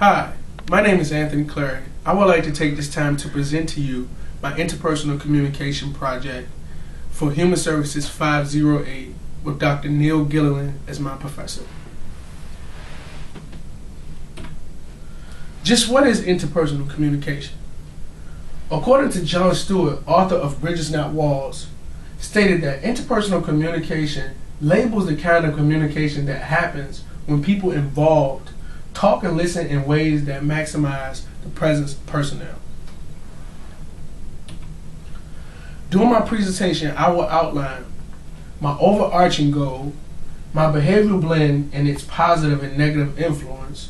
Hi, my name is Anthony Clary. I would like to take this time to present to you my interpersonal communication project for Human Services 508 with Dr. Neil Gilliland as my professor. Just what is interpersonal communication? According to John Stewart, author of Bridges Not Walls, stated that interpersonal communication labels the kind of communication that happens when people involved talk and listen in ways that maximize the presence of personnel. During my presentation, I will outline my overarching goal, my behavioral blend and its positive and negative influence,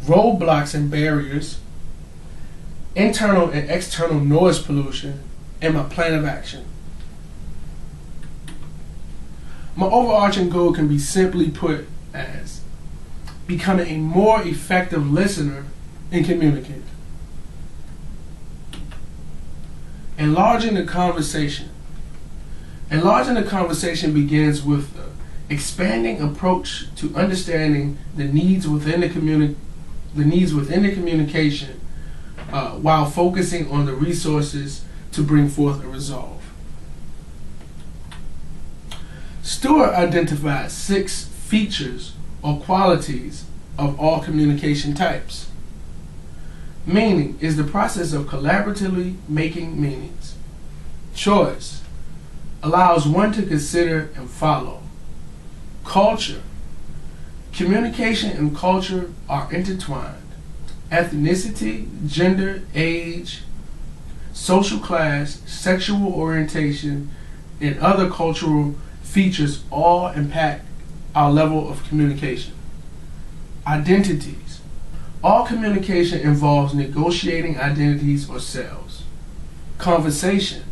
roadblocks and barriers, internal and external noise pollution, and my plan of action. My overarching goal can be simply put as becoming a more effective listener and communicator. Enlarging the conversation. Enlarging the conversation begins with the expanding approach to understanding the needs within the communication while focusing on the resources to bring forth a resolve. Stewart identified 6 features or qualities of all communication types. Meaning is the process of collaboratively making meanings. Choice allows one to consider and follow. Culture. Communication and culture are intertwined. Ethnicity, gender, age, social class, sexual orientation, and other cultural features all impact our level of communication. Identities. All communication involves negotiating identities or selves. Conversation.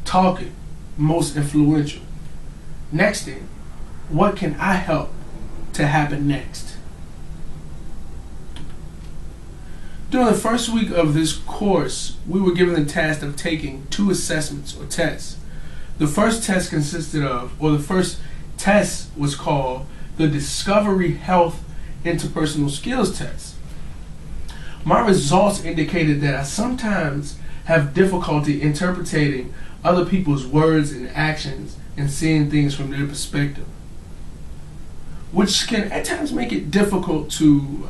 Talking. Most influential. Nexting. What can I help to happen next? During the first week of this course, we were given the task of taking 2 assessments or tests. The first test was called the Discovery Health Interpersonal Skills Test. My results indicated that I sometimes have difficulty interpreting other people's words and actions and seeing things from their perspective, which can at times make it difficult to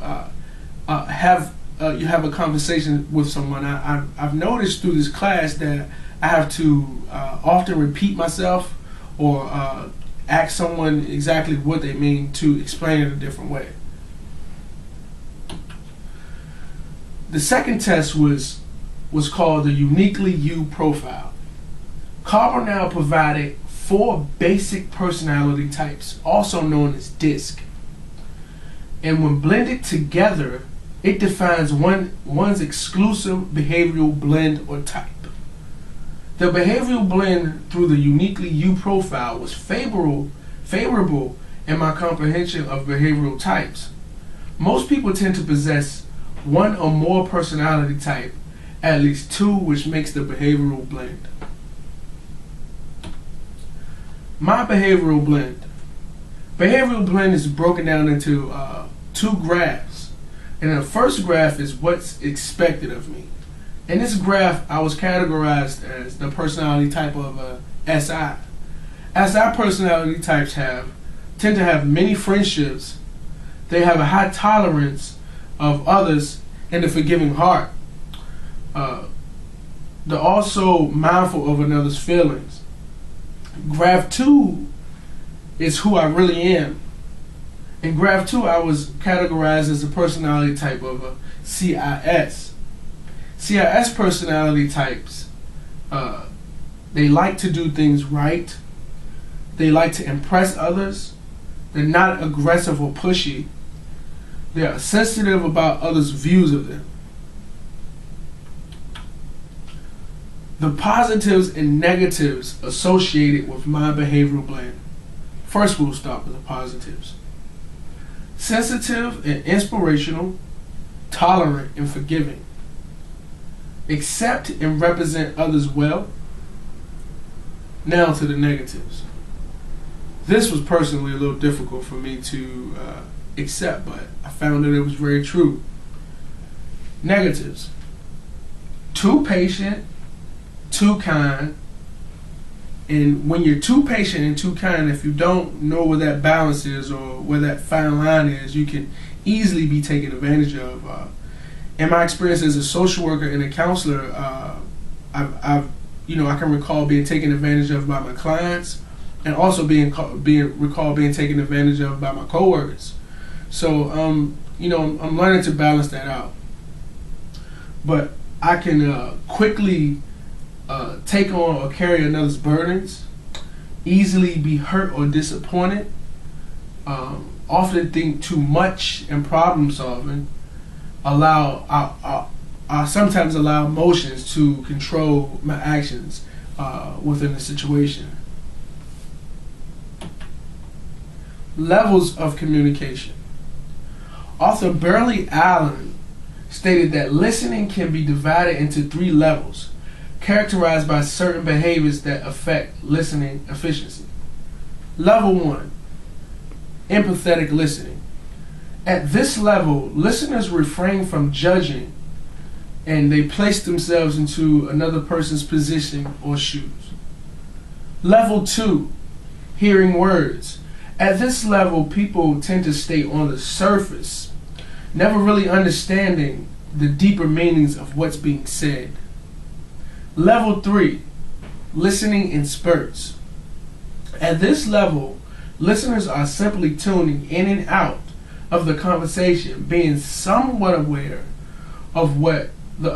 have a conversation with someone. I've noticed through this class that I have to often repeat myself or ask someone exactly what they mean to explain it a different way. The second test was called the Uniquely You Profile. Carbonell provided 4 basic personality types, also known as DISC. And when blended together, it defines one's exclusive behavioral blend or type. The behavioral blend through the Uniquely You profile was favorable in my comprehension of behavioral types. Most people tend to possess 1 or more personality type, at least 2, which makes the behavioral blend. My behavioral blend. Behavioral blend is broken down into 2 graphs. And the first graph is what's expected of me. In this graph, I was categorized as the personality type of SI. SI personality types tend to have many friendships. They have a high tolerance of others and a forgiving heart. They're also mindful of another's feelings. Graph 2 is who I really am. In graph 2, I was categorized as a personality type of a CIS. CIS personality types, they like to do things right. They like to impress others. They're not aggressive or pushy. They are sensitive about others' views of them. The positives and negatives associated with my behavioral blend. First, we'll start with the positives. Sensitive and inspirational, tolerant and forgiving. Accept and represent others well. Now to the negatives. This was personally a little difficult for me to accept, but I found that it was very true. Negatives: too patient, too kind. And when you're too patient and too kind, if you don't know where that balance is or where that fine line is, you can easily be taken advantage of. In my experience as a social worker and a counselor, I can recall being taken advantage of by my clients, and also being taken advantage of by my coworkers. So I'm learning to balance that out. But I can quickly take on or carry another's burdens, easily be hurt or disappointed, often think too much in problem solving, I sometimes allow emotions to control my actions within the situation. Levels of communication. Author Burley Allen stated that listening can be divided into 3 levels, characterized by certain behaviors that affect listening efficiency. Level 1, empathetic listening. At this level, listeners refrain from judging and they place themselves into another person's position or shoes. Level 2, hearing words. At this level, people tend to stay on the surface, never really understanding the deeper meanings of what's being said. Level 3, listening in spurts. At this level, listeners are simply tuning in and out of the conversation, being somewhat aware of the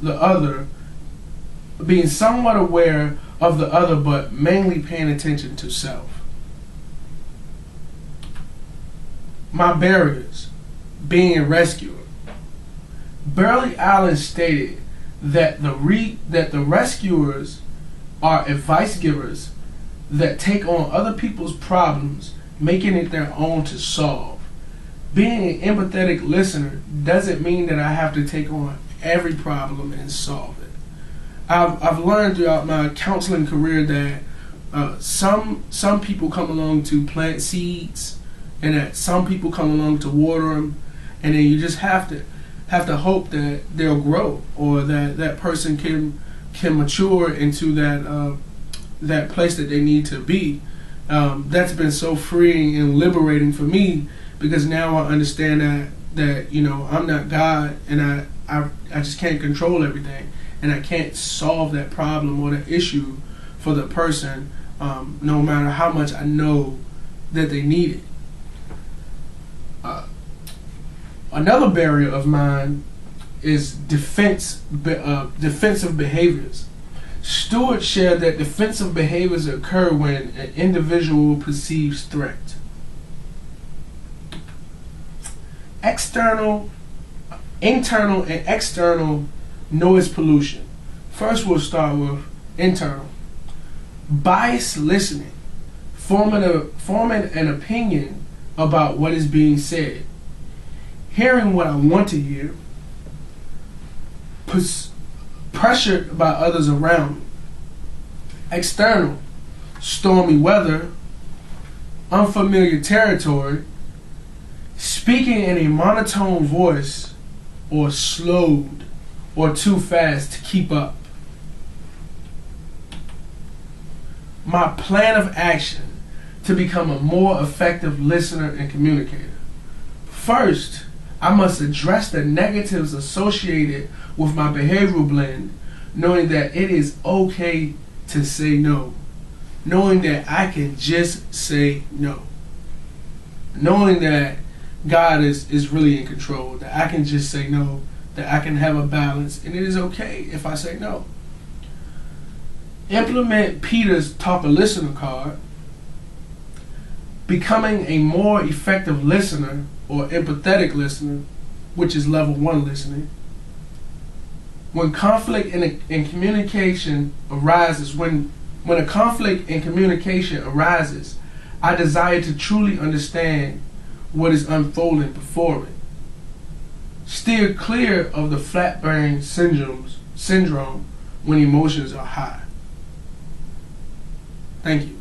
other, but mainly paying attention to self. My barriers: being a rescuer. Burley Allen stated that the rescuers are advice givers that take on other people's problems, making it their own to solve. Being an empathetic listener doesn't mean that I have to take on every problem and solve it. I've learned throughout my counseling career that some people come along to plant seeds, and that some people come along to water them, and then you just have to hope that they'll grow, or that person can mature into that place that they need to be. That's been so freeing and liberating for me, because now I understand that I'm not God, and I just can't control everything, and I can't solve that problem or the issue for the person, no matter how much I know that they need it. Another barrier of mine is defensive behaviors. Stewart shared that defensive behaviors occur when an individual perceives threat. Internal and external noise pollution. First, we'll start with internal. Biased listening, forming an opinion about what is being said, hearing what I want to hear, pressured by others around me. External: stormy weather, unfamiliar territory, speaking in a monotone voice, or slowed or too fast to keep up. My plan of action to become a more effective listener and communicator. First, I must address the negatives associated with my behavioral blend, knowing that it is okay to say no. Knowing that I can just say no. Knowing that God is really in control, that I can just say no, that I can have a balance, and it is okay if I say no. Implement Peter's Talk a Listener card. Becoming a more effective listener, or empathetic listener, which is level 1 listening. When conflict in communication arises, when a conflict in communication arises, I desire to truly understand what is unfolding before me. Steer clear of the flat brain syndrome when emotions are high. Thank you.